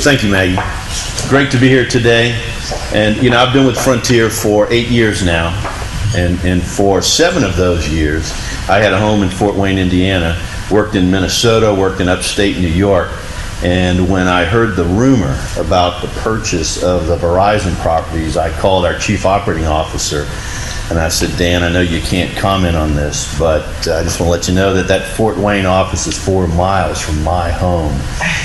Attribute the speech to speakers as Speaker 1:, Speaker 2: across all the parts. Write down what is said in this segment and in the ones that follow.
Speaker 1: Thank you, Maggie. Great to be here today. And, you know, I've been with Frontier for 8 years now. And for 7 of those years, I had a home in Fort Wayne, Indiana, worked in Minnesota, worked in upstate New York. And when I heard the rumor about the purchase of the Verizon properties, I called our chief operating officer and I said, Dan, I know you can't comment on this, but I just want to let you know that that Fort Wayne office is 4 miles from my home.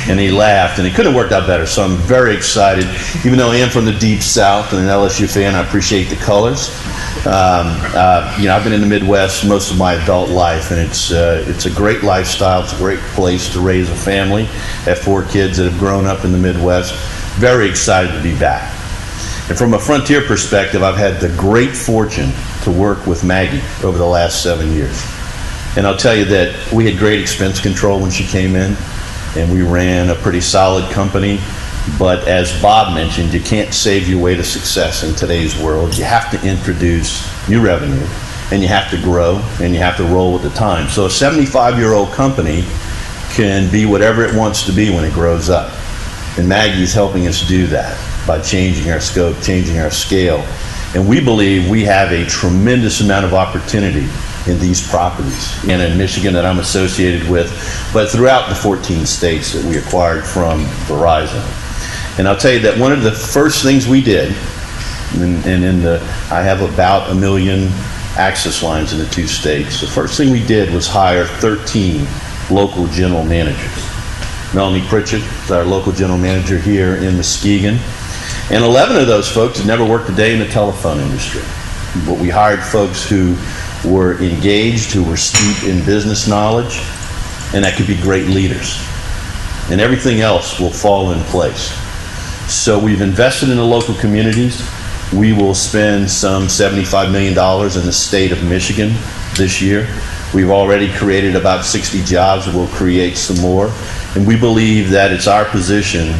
Speaker 1: And he laughed, and it couldn't have worked out better. So I'm very excited. Even though I am from the Deep South and an LSU fan, I appreciate the colors. You know, I've been in the Midwest most of my adult life, and it's a great lifestyle. It's a great place to raise a family. I have 4 kids that have grown up in the Midwest. Very excited to be back. And from a Frontier perspective, I've had the great fortune to work with Maggie over the last 7 years. And I'll tell you that we had great expense control when she came in, and we ran a pretty solid company. But as Bob mentioned, you can't save your way to success in today's world. You have to introduce new revenue, and you have to grow, and you have to roll with the time. So a 75-year-old company can be whatever it wants to be when it grows up. And Maggie's helping us do that by changing our scope, changing our scale. And we believe we have a tremendous amount of opportunity in these properties, and in Michigan that I'm associated with, but throughout the 14 states that we acquired from Verizon. And I'll tell you that one of the first things we did, I have about 1 million access lines in the 2 states. The first thing we did was hire 13 local general managers. Melanie Pritchett is our local general manager here in Muskegon. And 11 of those folks had never worked a day in the telephone industry. But we hired folks who were engaged, who were steeped in business knowledge, and that could be great leaders. And everything else will fall in place. So we've invested in the local communities. We will spend some $75 million in the state of Michigan this year. We've already created about 60 jobs. We'll create some more. And we believe that it's our position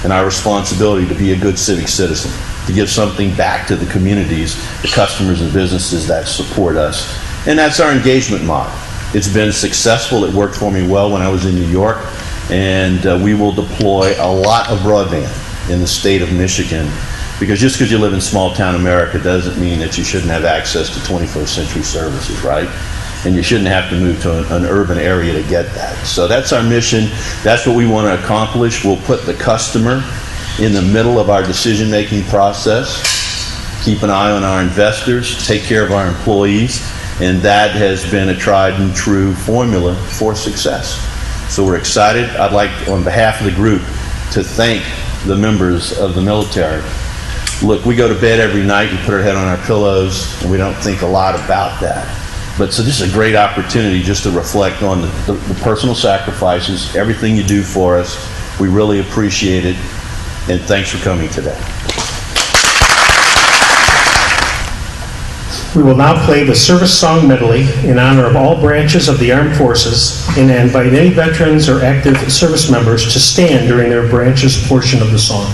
Speaker 1: and our responsibility to be a good civic citizen, to give something back to the communities, the customers and businesses that support us. And that's our engagement model. It's been successful. It worked for me well when I was in New York. And we will deploy a lot of broadband in the state of Michigan, because just because you live in small town America doesn't mean that you shouldn't have access to 21st century services, right? And you shouldn't have to move to an urban area to get that. So that's our mission. That's what we want to accomplish. We'll put the customer in the middle of our decision-making process, keep an eye on our investors, take care of our employees, and that has been a tried and true formula for success. So we're excited. I'd like, on behalf of the group, to thank the members of the military. Look, we go to bed every night, we put our head on our pillows, and we don't think a lot about that. But so this is a great opportunity just to reflect on the personal sacrifices, everything you do for us. We really appreciate it, and thanks for coming today.
Speaker 2: We will now play the service song medley in honor of all branches of the armed forces, and invite any veterans or active service members to stand during their branch's portion of the song.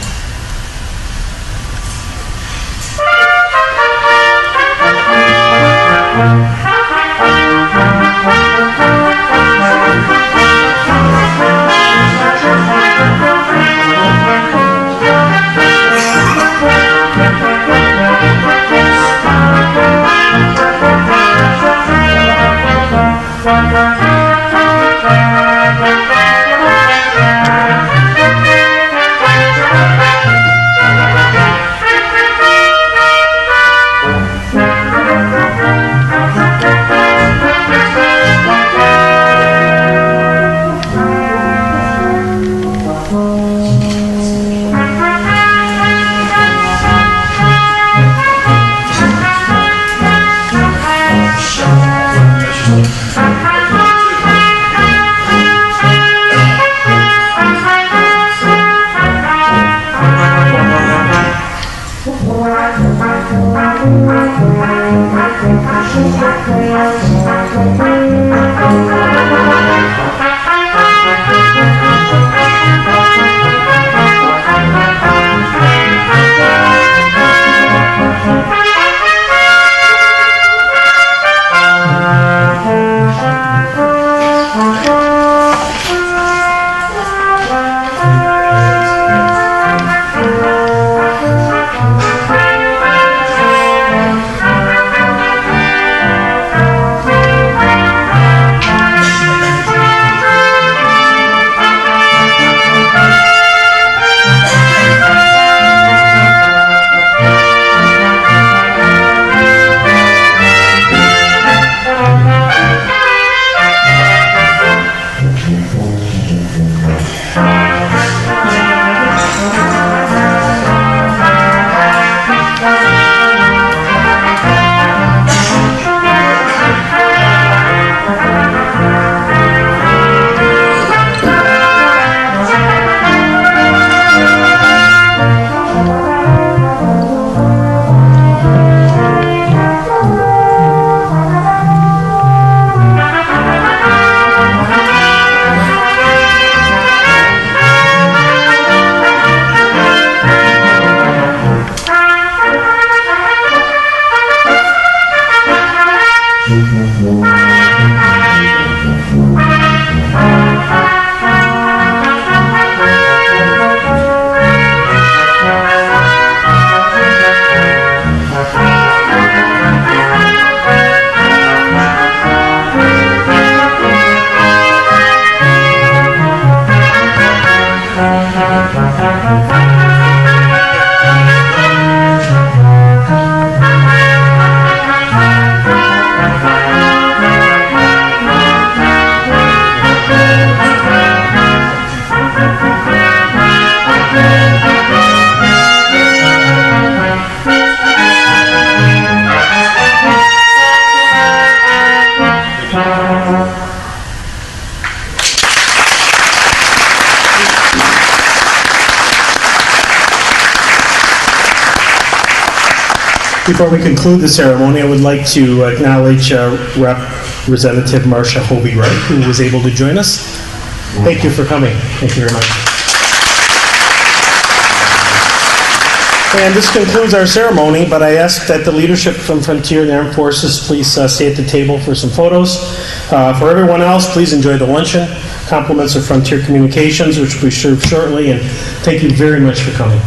Speaker 2: Before we conclude the ceremony, I would like to acknowledge Representative Marcia Hobie Wright, who was able to join us. Thank you for coming. Thank you very much. And this concludes our ceremony, but I ask that the leadership from Frontier and the Armed Forces please stay at the table for some photos. For everyone else, please enjoy the luncheon. Compliments of Frontier Communications, which will be served shortly, and thank you very much for coming.